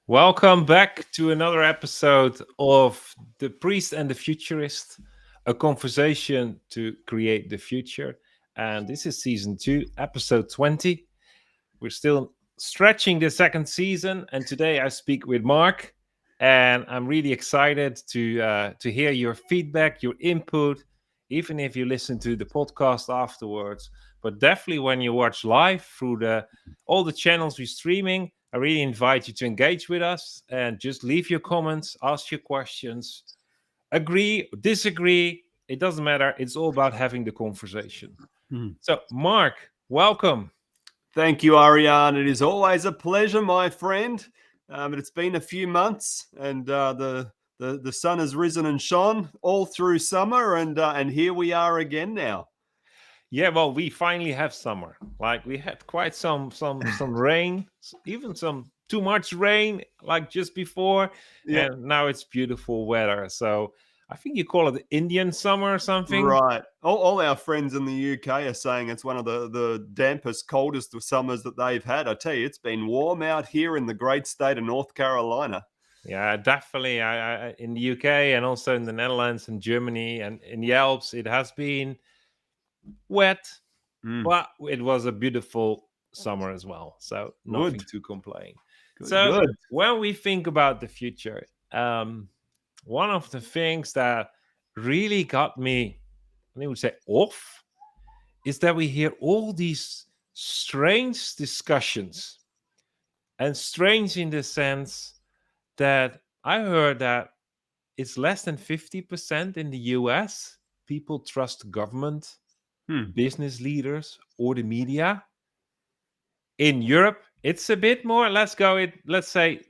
Welcome back to another episode of The Priest and the Futurist, a conversation to create the future. And this is season 2, episode 20. We're still stretching the second season, and today I speak with Mark, and I'm really excited to hear your feedback, your input, even if you listen to the podcast afterwards. But definitely when you watch live through the all the channels we're streaming, I really invite you to engage with us and just leave your comments, ask your questions, agree, disagree. It doesn't matter. It's all about having the conversation. Hmm. So, Mark, welcome. Thank you, Ariane. It is always a pleasure, my friend. But it's been a few months, and the sun has risen and shone all through summer, and here we are again now. Yeah, well, we finally have summer. Like we had quite some rain, even some too much rain, like just before, Yeah, and now it's beautiful weather. So I think you call it Indian summer or something. right. All our friends in the UK are saying it's one of the dampest, coldest summers that they've had. I tell you, it's been warm out here in the great state of North Carolina. Yeah, definitely. In the UK and also in the Netherlands and Germany and in the Alps, it has been wet, Mm, but it was a beautiful summer as well. So good, nothing to complain. good, So good. when we think about the future, one of the things that really got me, I would say, off is that we hear all these strange discussions, and strange in the sense that I heard that it's less than 50% in the US people trust government, Hmm. business leaders, or the media. In Europe, it's a bit more. Let's say,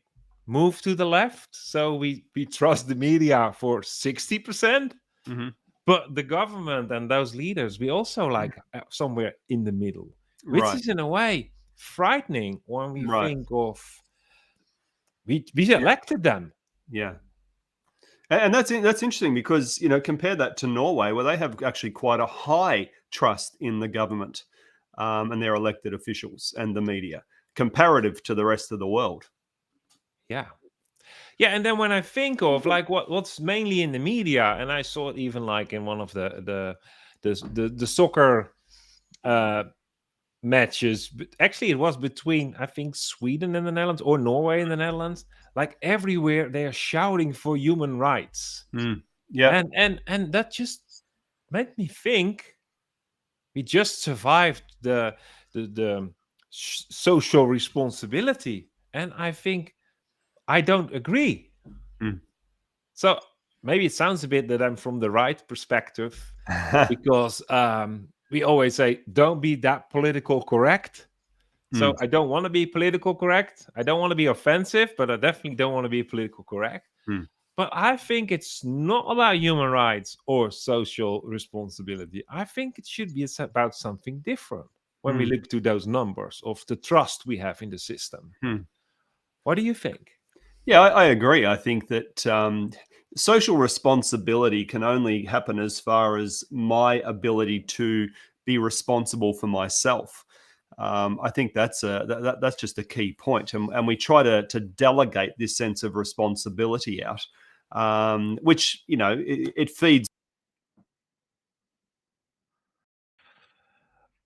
move to the left. So we trust the media for 60%, Hmm. but the government and those leaders, we also like somewhere in the middle, which Right, is in a way frightening when we right. think of we Yeah, elected them. yeah. And that's interesting because compare that to Norway, where they have actually quite a high trust in the government and their elected officials and the media, comparative to the rest of the world. Yeah. Yeah, and then when I think of like what's mainly in the media, and I saw it even like in one of the soccer uh, matches. But actually, it was between I think Sweden and the Netherlands or Norway and the Netherlands. Like everywhere, they are shouting for human rights, Mm. Yeah, and that just made me think we just survived the social responsibility, and I think I don't agree. mm. So maybe it sounds a bit that I'm from the right perspective because we always say, don't be that political correct. So Mm. I don't want to be political correct. I don't want to be offensive, but I definitely don't want to be political correct. Mm. But I think it's not about human rights or social responsibility. I think it should be about something different when we Mm. look to those numbers of the trust we have in the system. Mm. What do you think? Yeah, I agree. I think that social responsibility can only happen as far as my ability to be responsible for myself. I think that's just a key point, and we try to delegate this sense of responsibility out, which it feeds.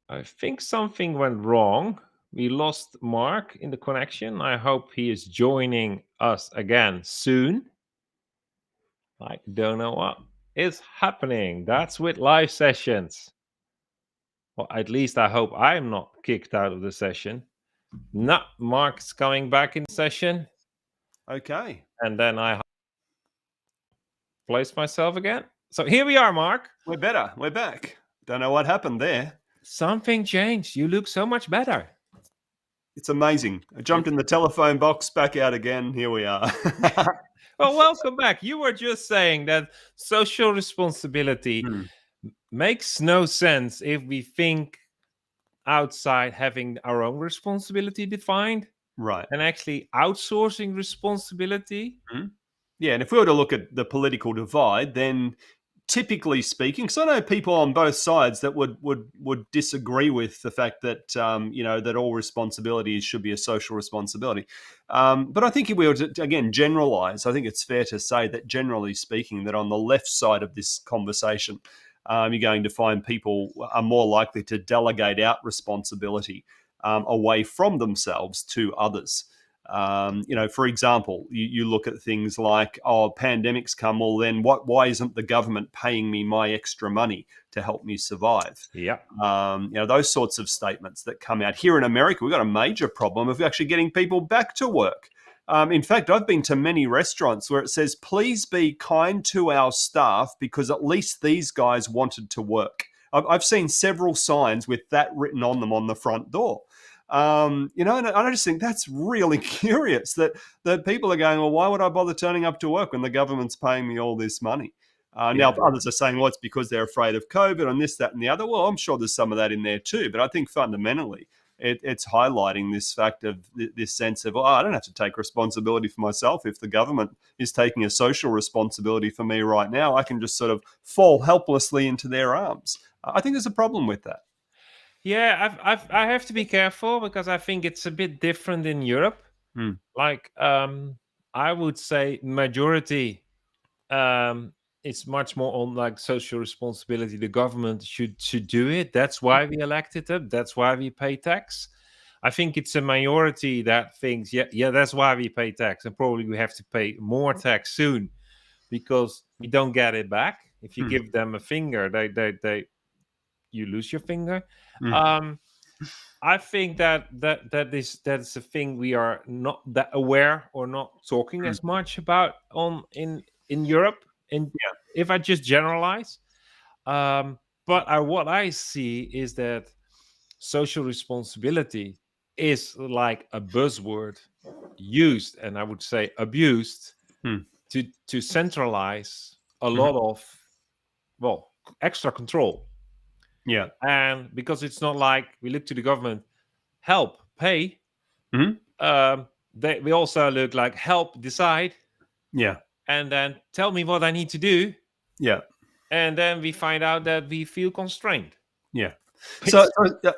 I think something went wrong. We lost Mark in the connection. I hope he is joining us again soon. I don't know what is happening. That's with live sessions. Well, at least I hope I'm not kicked out of the session. No, Mark's coming back in session. Okay, And then I place myself again. So here we are, Mark. we're better. We're back. Don't know what happened there. Something changed. You look so much better. It's amazing. I jumped It's in the telephone box, back out again. Here we are. well, welcome back. You were just saying that social responsibility Hmm. makes no sense if we think outside having our own responsibility defined Right. and actually outsourcing responsibility. Mhm. Yeah, and if we were to look at the political divide, then typically speaking, because I know people on both sides that would disagree with the fact that that all responsibilities should be a social responsibility. But I think if we were to again generalize, I think it's fair to say that generally speaking, that on the left side of this conversation, you're going to find people are more likely to delegate out responsibility away from themselves to others. For example, you look at things like, oh, pandemics come, well, then why isn't the government paying me my extra money to help me survive? Yeah. Those sorts of statements that come out. Here in America, we've got a major problem of actually getting people back to work. In fact, I've been to many restaurants where it says, please be kind to our staff because at least these guys wanted to work. I've seen several signs with that written on them on the front door. And I just think that's really curious that people are going, well, why would I bother turning up to work when the government's paying me all this money? Now, others are saying, well, it's because they're afraid of COVID and this, that, and the other. Well, I'm sure there's some of that in there too. But I think fundamentally, it's highlighting this fact of this sense of, I don't have to take responsibility for myself. If the government is taking a social responsibility for me right now, I can just sort of fall helplessly into their arms. I think there's a problem with that. Yeah, I have to be careful because I think it's a bit different in Europe. Like, I would say majority, it's much more on like social responsibility. The government should do it. That's why we elected them. That's why we pay tax. I think it's a minority that thinks, yeah, that's why we pay tax, and probably we have to pay more tax soon because we don't get it back. If you give them a finger, you lose your finger. I think that's a thing we are not that aware or not talking as much about in Europe. And if I just generalize, but what I see is that social responsibility is like a buzzword used, and I would say abused, to centralize a lot of extra control. Yeah. And because it's not like we look to the government, help, pay. We also look like help, decide. Yeah. And then tell me what I need to do. Yeah. And then we find out that we feel constrained. Yeah. So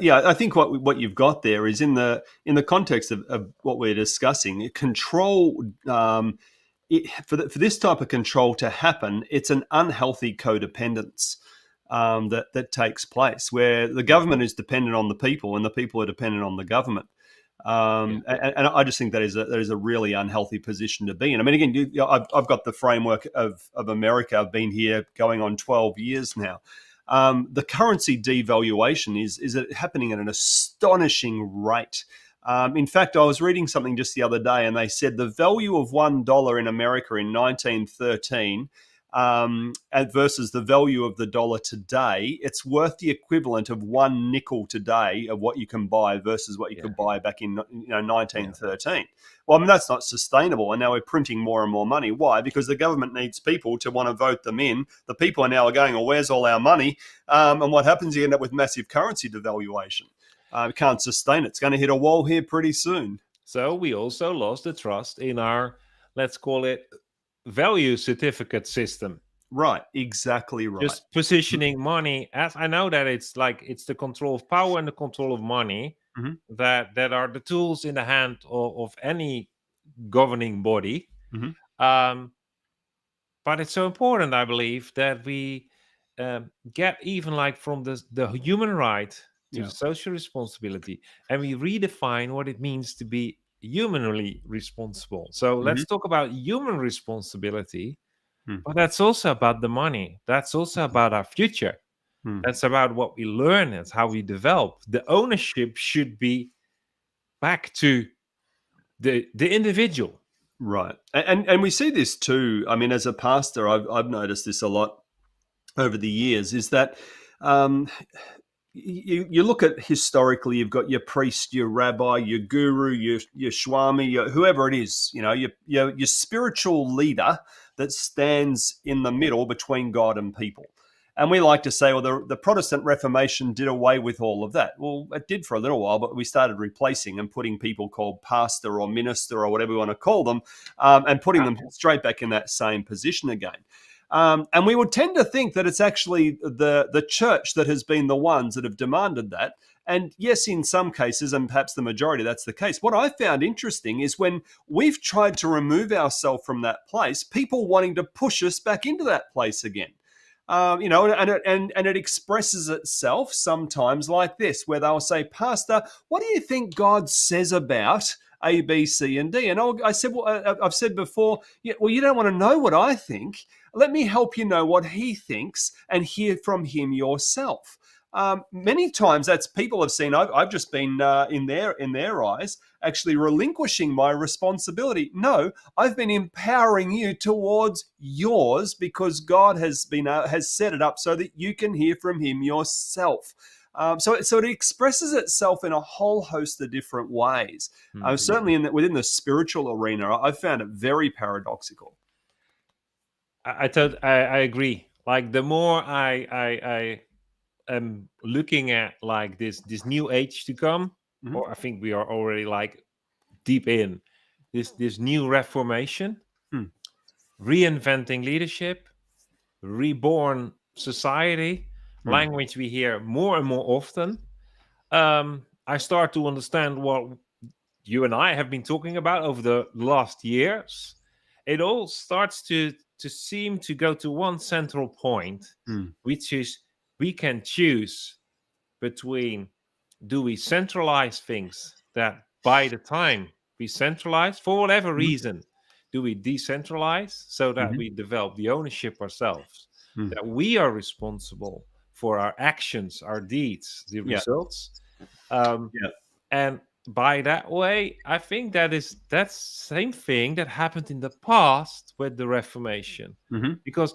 I think what you've got there is in the context of what we're discussing, control. For this type of control to happen, it's an unhealthy codependence that takes place, where the government is dependent on the people and the people are dependent on the government. And I just think that is a really unhealthy position to be in. I mean, again, I've got the framework of America. I've been here going on 12 years now. The currency devaluation is happening at an astonishing rate. In fact, I was reading something just the other day, and they said the value of $1 in America in 1913 versus the value of the dollar today, it's worth the equivalent of one nickel today of what you can buy versus what you could buy back in 1913. Well, I mean, that's not sustainable. And now we're printing more and more money. Why? Because the government needs people to want to vote them in. The people are now going, well, where's all our money? And what happens? You end up with massive currency devaluation. We can't sustain it. It's going to hit a wall here pretty soon. So we also lost the trust in our, let's call it, value certificate system. Right, exactly right. Just positioning money as, I know that it's the control of power and the control of money that are the tools in the hand of any governing body. But it's so important, I believe, that we get even like from the human right to the social responsibility, and we redefine what it means to be humanly responsible. So let's talk about human responsibility, but that's also about the money. That's also about our future. That's about what we learn. That's how we develop. The ownership should be back to the individual. Right. And we see this too. I mean, as a pastor, I've noticed this a lot over the years, is that you look at historically, you've got your priest, your rabbi, your guru, your swami, whoever it is, your spiritual leader that stands in the middle between God and people. And we like to say, well, the Protestant Reformation did away with all of that. Well, it did for a little while, but we started replacing and putting people called pastor or minister or whatever we want to call them, and putting them straight back in that same position again. And we would tend to think that it's actually the church that has been the ones that have demanded that. And yes, in some cases, and perhaps the majority, that's the case. What I found interesting is when we've tried to remove ourselves from that place, people wanting to push us back into that place again. And it expresses itself sometimes like this, where they'll say, "Pastor, what do you think God says about A, B, C, and D?" And I said, "Well, I've said before, yeah, well, you don't want to know what I think. Let me help you know what He thinks and hear from Him yourself." Many times, that's people have seen. I've just been in their eyes actually relinquishing my responsibility. No, I've been empowering you towards yours because God has set it up so that you can hear from Him yourself. So it expresses itself in a whole host of different ways. Certainly within the spiritual arena, I've found it very paradoxical. I agree. Like the more I am looking at like this new age to come, Mhm. or I think we are already like deep in this new reformation, Hmm. reinventing leadership, reborn society, Hmm. language we hear more and more often. I start to understand what you and I have been talking about over the last years. It all starts to seem to go to one central point, Hmm. which is we can choose between, do we centralize things that by the time we centralize, for whatever Mhm. reason, do we decentralize so that Mhm. we develop the ownership ourselves, Hmm. that we are responsible for our actions, our deeds, the Yeah. results? Um, Yeah. and by that way, I think that's same thing that happened in the past with the Reformation, Mhm. because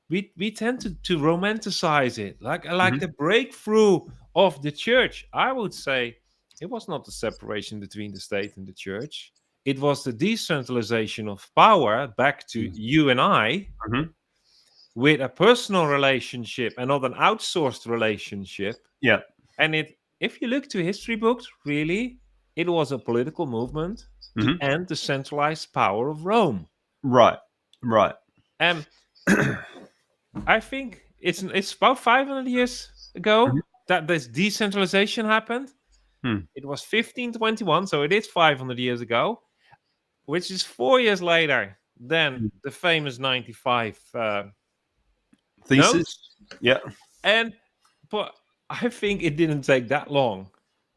we tend to romanticize it, like Mhm. the breakthrough of the church. I would say it was not the separation between the state and the church. It was the decentralization of power back to you and I, Mhm. with a personal relationship and not an outsourced relationship. Yeah. And if you look to history books, really, it was a political movement to Mhm. end the centralized power of Rome. Right. Right. And I think it's about 500 years ago Mhm. that this decentralization happened. Hmm. It was 1521, so it is 500 years ago, which is 4 years later than Hmm. the famous 95 Thesis. notes. Yeah. And but I think it didn't take that long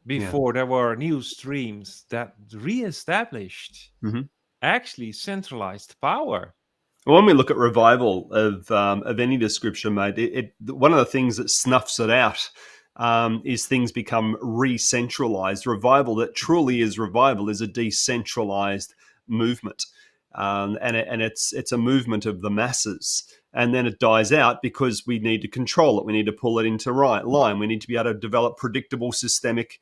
Yeah. before there were new streams that reestablished Mhm. actually centralized power. Well, when we look at revival of any description, mate, one of the things that snuffs it out is things become re-centralized. Revival that truly is revival is a decentralized movement, and it's a movement of the masses. And then it dies out because we need to control it. We need to pull it into right line. We need to be able to develop predictable systemic,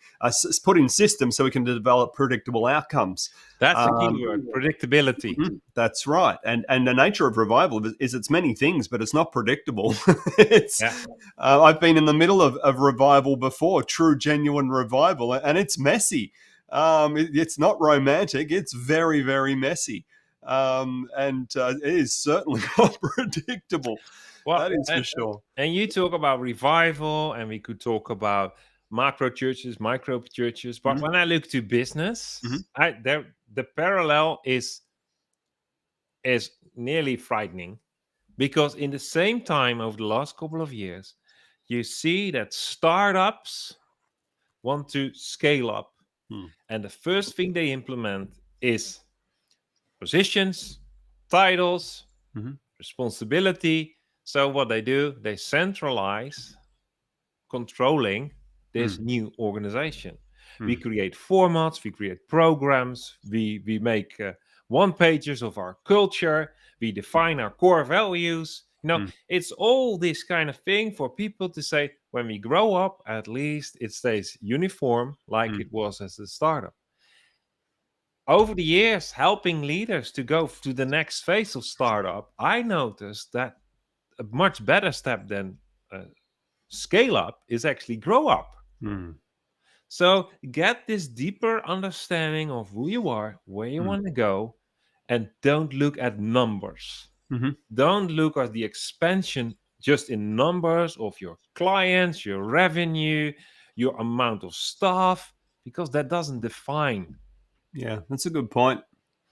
put in systems so we can develop predictable outcomes. That's the key Um, word, predictability. that's right. And the nature of revival is it's many things, but it's not predictable. it's Yeah. I've been in the middle of revival before, true, genuine revival, and it's messy. It's not romantic. It's very, very messy. And it is certainly not predictable. Well, That is for and sure. and you talk about revival, and we could talk about macro churches, micro churches. But Mhm. when I look to business, Mhm. the parallel is nearly frightening, because in the same time over the last couple of years, you see that startups want to scale up, Hmm. and the first thing they implement is positions, titles, Mhm. responsibility. So what they do, they centralize controlling Hmm. this new organization. Hmm. We create formats, we create programs, we make one pages of our culture, we define our core values. Hmm. It's all this kind of thing for people to say, when we grow up, at least it stays uniform like Hmm. it was as a startup. Over the years, helping leaders to go to the next phase of startup, I noticed that a much better step than scale up is actually grow up. Hmm. So get this deeper understanding of who you are, where you Hmm. want to go, and don't look at numbers. Mhm. Don't look at the expansion just in numbers of your clients, your revenue, your amount of staff, because that doesn't define. Yeah, that's a good point.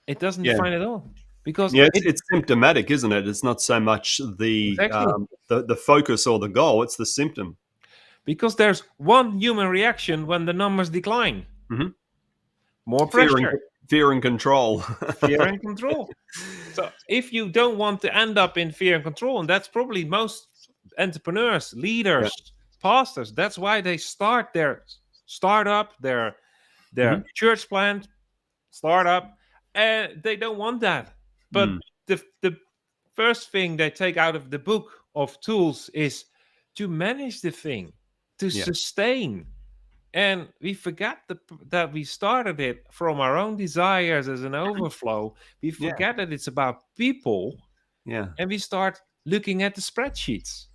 It doesn't Yeah. define at all. Because Yeah, it it's symptomatic, isn't it? It's not so much exactly the focus or the goal, it's the symptom. because there's one human reaction when the numbers decline. Mhm. More Fear and pressure, fear and control. fear and control. So if you don't want to end up in fear and control, and that's probably most entrepreneurs, Yeah. leaders, pastors, that's why they start their startup, their Mhm. church plant, startup, and they don't want that. But Mm. the first thing they take out of the book of tools is to manage the thing, to Yeah. sustain. And we forget that we started it from our own desires as an overflow. We Yeah. forget that it's about people, Yeah. and we start looking at the spreadsheets.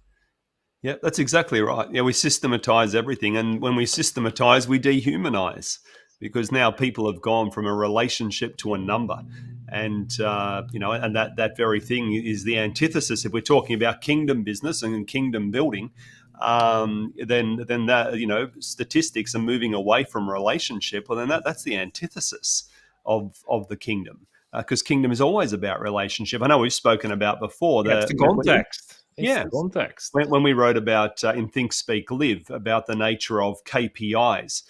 Yeah, that's exactly right. Yeah, we systematize everything. And when we systematize, we dehumanize because now people have gone from a relationship to a number. And, and that very thing is the antithesis. If we're talking about kingdom business and kingdom building, then that, statistics are moving away from relationship. Well, then that's the antithesis of the kingdom. Because kingdom is always about relationship. I know we've spoken about before Yeah, it's that. the context. It's Yeah, the context. when we wrote about in Think, Speak, Live about the nature of KPIs.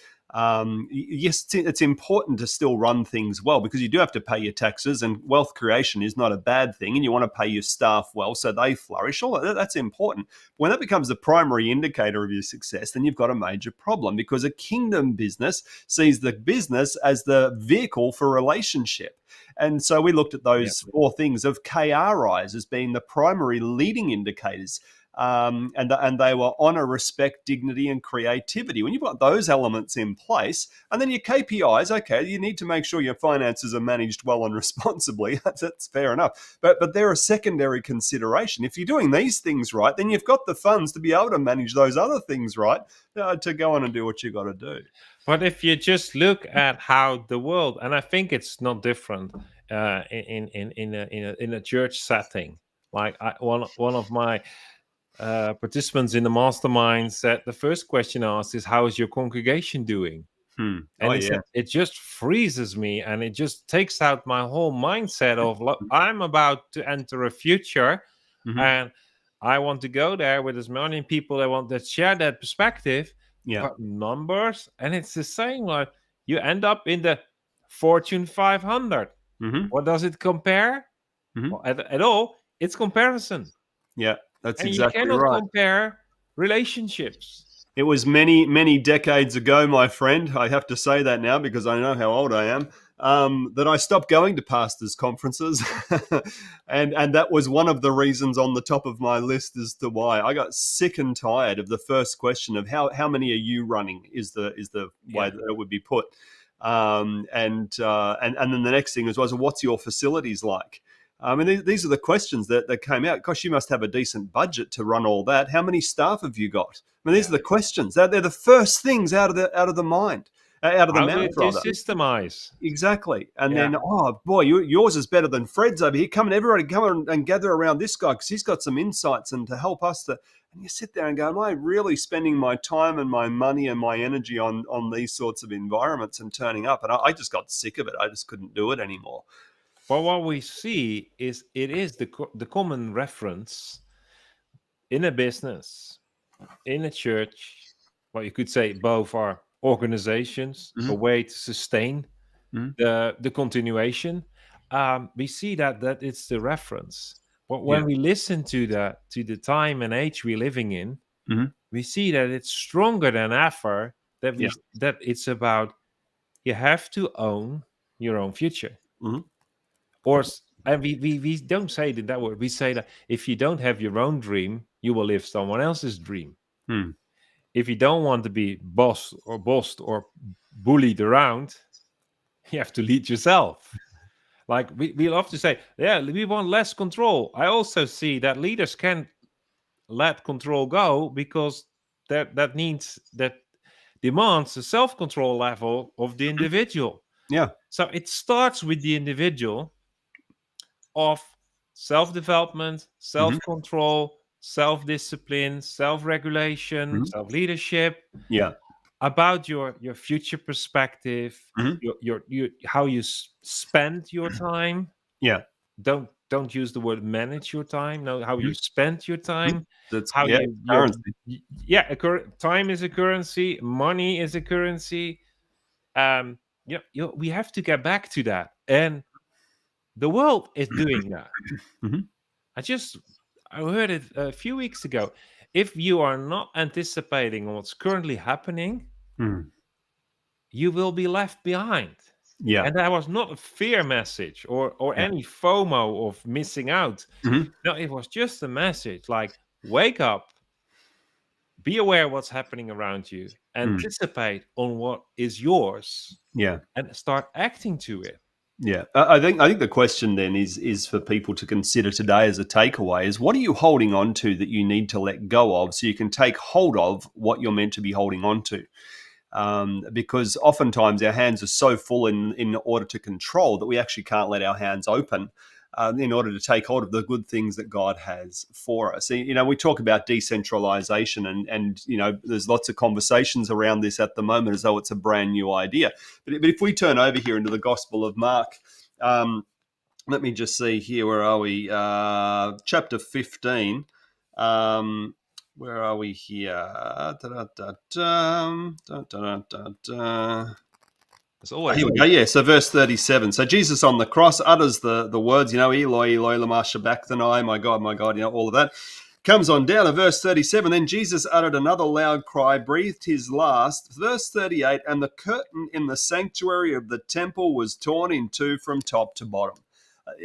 Yes, it's important to still run things well because you do have to pay your taxes, and wealth creation is not a bad thing, and you want to pay your staff well so they flourish. All that's important. When that becomes the primary indicator of your success, then you've got a major problem because a kingdom business sees the business as the vehicle for relationship. And so we looked at Yeah. those four things of KRIs as being the primary leading indicators. And they were honor, respect, dignity, and creativity. When you've got those elements in place, and then your KPIs, okay, you need to make sure your finances are managed well and responsibly. That's fair enough. But they're a secondary consideration. If you're doing these things right, then you've got the funds to be able to manage those other things right to go on and do what you've got to do. But if you just look at how the world, and I think it's not different in a church setting. Like one of my participants in the mastermind said, the first question asked is, "How is your congregation doing?" Oh And he yeah. said, "It just freezes me, and it just takes out my whole mindset of, look, I'm about to enter a future, Mm-hmm. and I want to go there with as many people that want to share that perspective." Yeah. But numbers, and it's the same. Like you end up in the Fortune 500. Mm-hmm. What does it compare? Mm-hmm. Well, at all, it's comparison, Yeah, that's and you exactly cannot right. compare relationships. It was many, many decades ago, my friend. I have to say that now because I know how old I am. That I stopped going to pastors' conferences, and that was one of the reasons on the top of my list as to why I got sick and tired of the first question of how many are you running is the way Yeah. that it would be put, and then the next thing was what's your facilities like? And these are the questions that came out. Gosh, you must have a decent budget to run all that. How many staff have you got? I mean, these Yeah. are the questions. They're the first things out of the mind, out of the How mouth, did you rather. systemize? Exactly. And Yeah. then, oh boy, yours is better than Fred's over here. Everybody come and gather around this guy because he's got some insights and to help us to. And you sit there and go, am I really spending my time and my money and my energy on these sorts of environments and turning up? And I just got sick of it. I just couldn't do it anymore. But what we see is it is the common reference in a business, in a church. Well, you could say both are organizations, a Mm-hmm. way to sustain Mm-hmm. the continuation. We see that it's the reference. But Yeah. when we listen to the time and age we're living in, Mm-hmm. we see that it's stronger than ever. Yeah. That it's about you have to own your own future. Mm-hmm. And we don't say that word. We say that if you don't have your own dream, you will live someone else's dream. Hmm. If you don't want to be bossed or bullied around, you have to lead yourself. Like we love to say, yeah, we want less control. I also see that leaders can let control go because that needs that demands a self-control level of the individual. Yeah. So it starts with the individual of self-development, Mhm. self-control, self-discipline, self-regulation, Mhm. self-leadership, Yeah. about your future perspective, Mhm. your how you spend your time. Yeah. Don't use the word manage your time. No, how Mhm. you spend your Mhm. time, That's how yeah, your currency. yeah, time is a currency, money is a currency. Um, we have to get back to that, and the world is doing that. Mhm. I just I heard it a few weeks ago. If you are not anticipating what's currently happening, Mm. you will be left behind. Yeah. And that was not a fear message or Yeah. any FOMO of missing out. Mhm. No, it was just a message like wake up, be aware what's happening around you, Mm. anticipate on what is yours, Yeah. and start acting to it. Yeah, I think the question then is for people to consider today as a takeaway is what are you holding on to that you need to let go of so you can take hold of what you're meant to be holding on to. Because oftentimes our hands are so full in order to control that we actually can't let our hands open in order to take hold of the good things that God has for us. We talk about decentralization, and there's lots of conversations around this at the moment as though it's a brand new idea. But if we turn over here into the Gospel of Mark, let me just see here. Where are we? Chapter 15. Where are we here? It's always Here we go. Yeah. So verse 37. So Jesus on the cross utters the words, Eloi, Eloi, lama sabachthani, my God, all of that. Comes on down to verse 37. Then Jesus uttered another loud cry, breathed his last. Verse 38. And the curtain in the sanctuary of the temple was torn in two from top to bottom.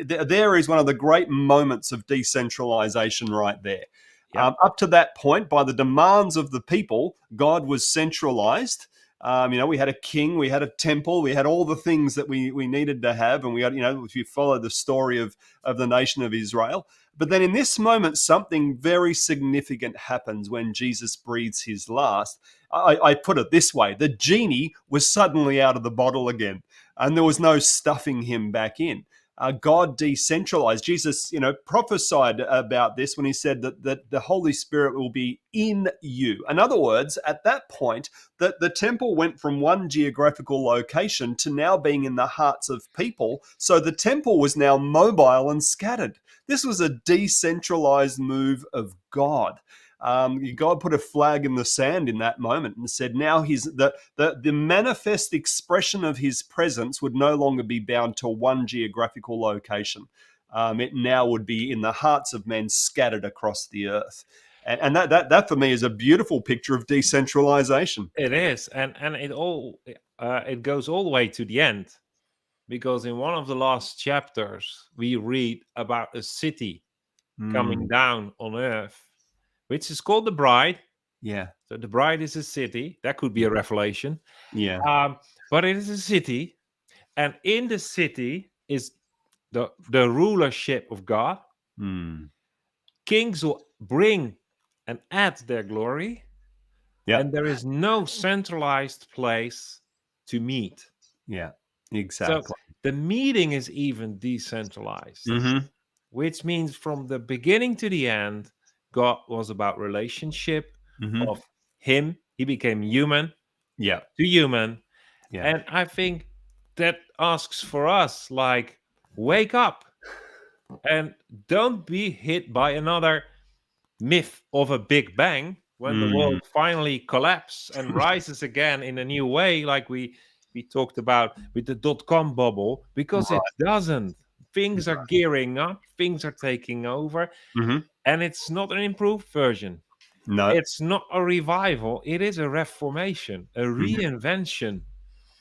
There is one of the great moments of decentralization right there. yeah. Up to that point, by the demands of the people, God was centralized. We had a king, we had a temple, we had all the things that we needed to have, and we had, if you follow the story of the nation of Israel. But then in this moment, something very significant happens when Jesus breathes his last. I put it this way: the genie was suddenly out of the bottle again, and there was no stuffing him back in. God decentralized. Jesus, prophesied about this when he said that the Holy Spirit will be in you. In other words, at that point, that the temple went from one geographical location to now being in the hearts of people. So the temple was now mobile and scattered. This was a decentralized move of God. God put a flag in the sand in that moment and said, now the manifest expression of his presence would no longer be bound to one geographical location. It now would be in the hearts of men scattered across the earth. And that for me is a beautiful picture of decentralization. It is, and it goes all the way to the end, because in one of the last chapters we read about a city coming Mm, down on earth, which is called the bride. yeah, So the bride is a city. That could be a revelation. yeah. But it is a city, and in the city is the rulership of God. Mm, Kings will bring and add their glory, yeah, and there is no centralized place to meet. yeah, So exactly. the meeting is even decentralized, Hmm. which means from the beginning to the end, God was about relationship Hmm. of him. He became human Yeah, to human. yeah. And I think that asks for us, like, wake up and don't be hit by another myth of a big bang when the Mm, world finally collapses and rises again in a new way, like we talked about with the dot-com bubble, because it right. doesn't. Things are gearing up, things are taking over, Hmm. and it's not an improved version. No. It's not a revival, it is a reformation, a Hmm. reinvention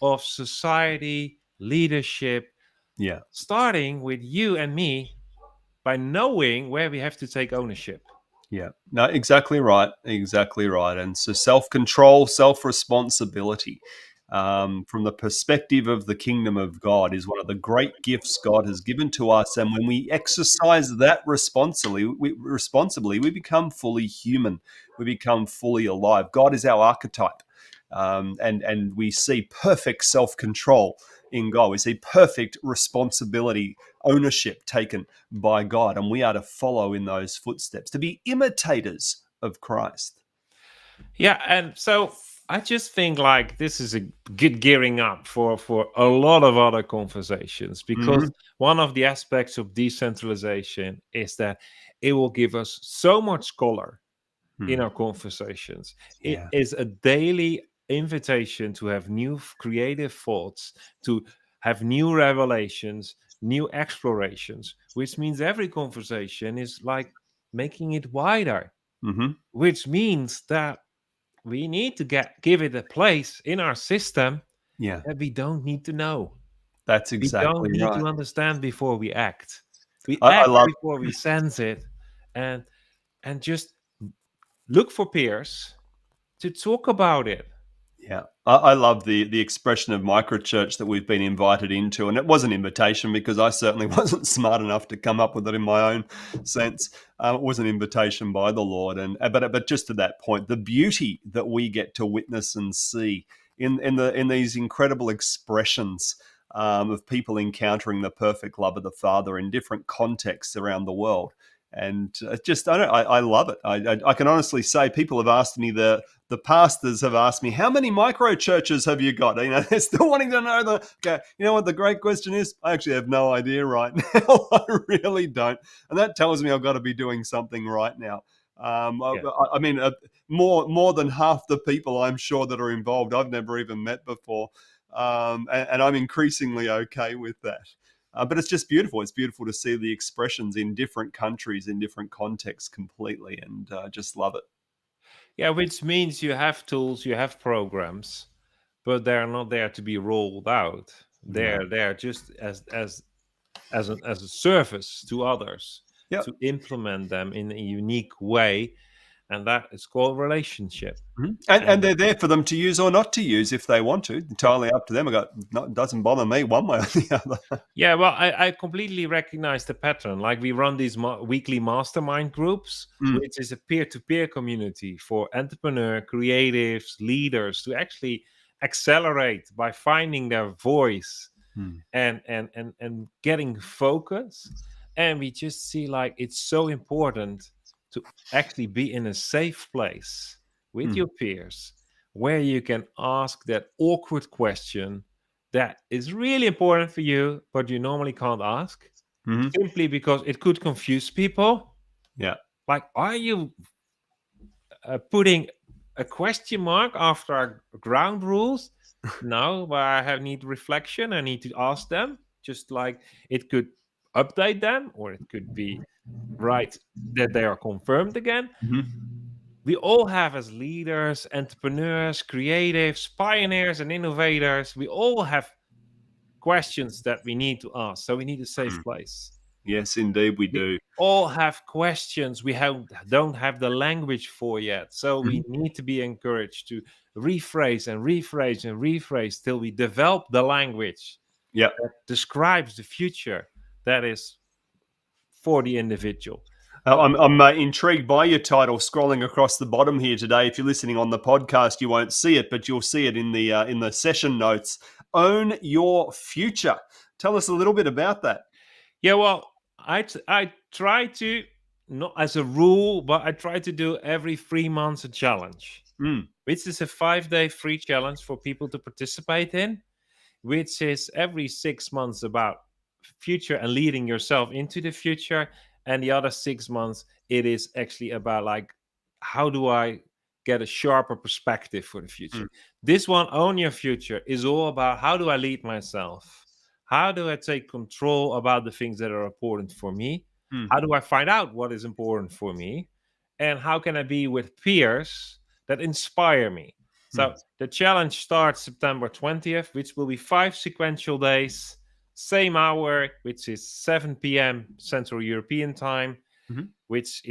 of society, leadership, Yeah. starting with you and me by knowing where we have to take ownership. Yeah, no, exactly right. Exactly right. And so self control, self responsibility from the perspective of the kingdom of God is one of the great gifts God has given to us. And when we exercise that responsibly, we become fully human. We become fully alive. God is our archetype. And we see perfect self control in God. We see perfect responsibility ownership taken by God, and we are to follow in those footsteps, to be imitators of Christ. Yeah, and so I just think like this is a good gearing up for a lot of other conversations, because Mhm. one of the aspects of decentralization is that it will give us so much color in Hmm. our conversations. It Yeah. is a daily invitation to have new creative thoughts, to have new revelations, new explorations, which means every conversation is like making it wider, Hmm. which means that we need to give it a place in our system Yeah. that we don't need to know. That's We don't exactly need right. to understand before we act. We I act love. before we sense it, and just look for peers to talk about it. Yeah, I love the expression of microchurch that we've been invited into, and it was an invitation because I certainly wasn't smart enough to come up with it in my own sense. It was an invitation by the Lord, and but just to that point, the beauty that we get to witness and see in these incredible expressions of people encountering the perfect love of the Father in different contexts around the world. And just I love it. I can honestly say people have asked me, the pastors have asked me, how many micro churches have you got? You know, they're still wanting to know okay, you know what the great question is? I actually have no idea right now. I really don't. And that tells me I've got to be doing something right now. Yeah. I mean, more than half the people I'm sure that are involved, I've never even met before. And I'm increasingly okay with that. But it's just beautiful. It's beautiful to see the expressions in different countries, in different contexts completely, and just love it. Yeah, which means you have tools, you have programs, but they're not there to be rolled out. No. They're there just as a service to others, Yep. to implement them in a unique way, and that is called relationship. Mhm. And And they're there for them to use or not to use if they want to. yeah, Entirely up to them. I got no, it doesn't bother me one way or the other. yeah, well, I completely recognize the pattern. Like we run these weekly mastermind groups, Mm, which is a peer-to-peer community for entrepreneur, creatives, leaders to actually accelerate by finding their voice mm, and getting focus. And we just see like it's so important to actually be in a safe place with mm, your peers where you can ask that awkward question that is really important for you but you normally can't ask, mhm. simply because it could confuse people. Yeah. Like, are you putting a question mark after our ground rules? No, but I have need reflection. I need to ask them. Just like it could update them, or it could be right that they are confirmed again. Mhm. We all have, as leaders, entrepreneurs, creatives, pioneers, and innovators, we all have questions that we need to ask. So we need a safe Mm. place. Yes, indeed we We do. all have questions we don't have the language for yet. So we Mhm. need to be encouraged to rephrase and rephrase and rephrase till we develop the language Yep. that describes the future that is for the individual. So, I'm intrigued by your title scrolling across the bottom here today. If you're listening on the podcast, you won't see it, but you'll see it in the session notes. Own your future. Tell us a little bit about that. yeah, well, I try to, not as a rule, but I try to do every 3 months a challenge, Mm, which is a 5-day free challenge for people to participate in, which is every 6 months about future and leading yourself into the future. And the other 6 months, it is actually about like, how do I get a sharper perspective for the mm, future? This one, Own Your Future, is all about how do I lead myself? How do I take control about the things that are important for me? mm, How do I find out what is important for me? And how can I be with peers that inspire me? mm, So the challenge starts September 20th, which will be 5 sequential days, same hour, which is 7 p.m. Central European time, mhm. which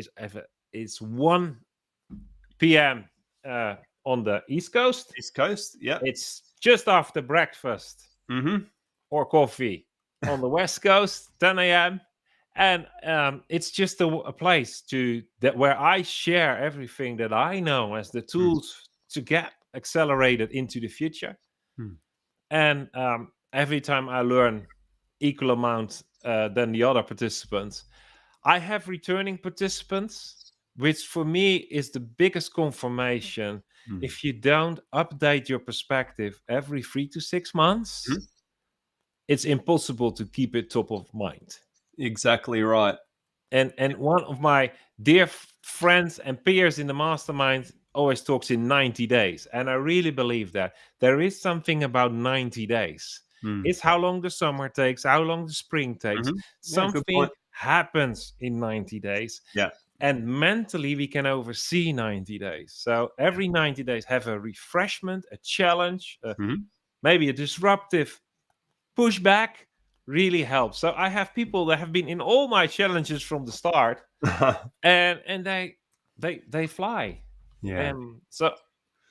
is 1 p.m. On the East Coast. East Coast. Yep. It's just after breakfast Mm-hmm. or coffee on the West Coast, 10 a.m. And it's just a place to that where I share everything that I know as the Mm, tools to get accelerated into the future. mm, And every time I learn equal amount than the other participants. I have returning participants, which for me is the biggest confirmation. Mm. If you don't update your perspective every 3 to 6 months, Mhm. it's impossible to keep it top of mind. Exactly right. And one of my dear friends and peers in the mastermind always talks in 90 days, and I really believe that there is something about 90 days. Mm. It's how long the summer takes, how long the spring takes. Mhm. Yeah, good Something point. happens in 90 days, Yeah. and mentally we can oversee 90 days. So every 90 days have a refreshment, a challenge, Mhm. maybe a disruptive pushback really helps. So I have people that have been in all my challenges from the start, and they fly. Yeah. And so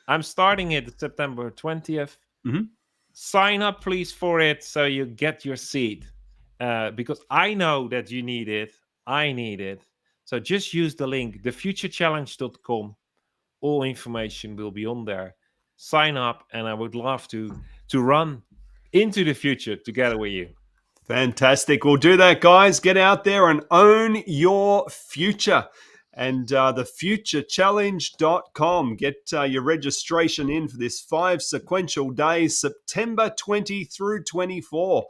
I'm starting it September 20th. Mhm. Sign up, please, for it so you get your seat, because I know that you need it. I need it. So just use the link, thefuturechallenge.com. All information will be on there. Sign up, and I would love to run into the future together with you. Fantastic. We'll do that, guys. Get out there and own your future. And thefuturechallenge.com. Get your registration in for this 5 sequential days, September 20 through 24.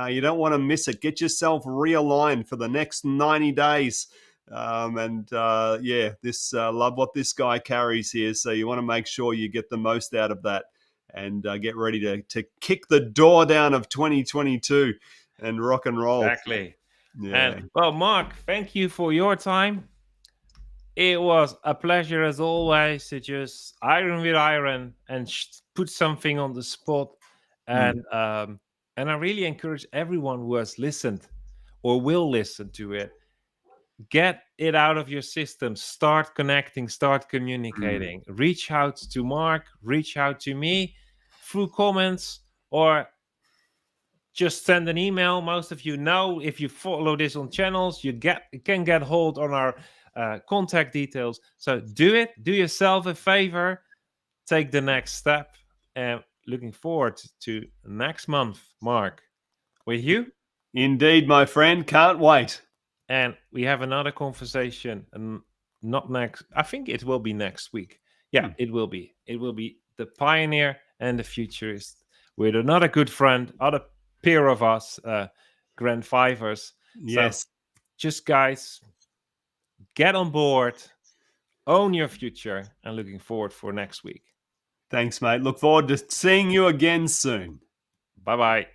You don't want to miss it. Get yourself realigned for the next 90 days. This love what this guy carries here. So you want to make sure you get the most out of that and get ready to kick the door down of 2022 and rock and roll. Exactly. And Yeah. well, Mark, thank you for your time. It was a pleasure as always to just iron with iron and put something on the spot. Mm. And I really encourage everyone who has listened or will listen to it, get it out of your system. Start connecting. Start Mm. communicating. Reach out to Mark. Reach out to me through comments, or just send an email. Most of you know, if you follow this on channels, you can get hold on our contact details. So do it. Do yourself a favor. Take the next step. And looking forward to next month, Mark, with you. Indeed, my friend. Can't wait. And we have another conversation. And not next. I think it will be next week. Yeah, Mm. it will be. It will be the pioneer and the futurist with another good friend, other peer of us, Grand Fivers. So Yes. just guys, get on board, own your future, and looking forward for next week. Thanks, mate. Look forward to seeing you again soon. Bye bye.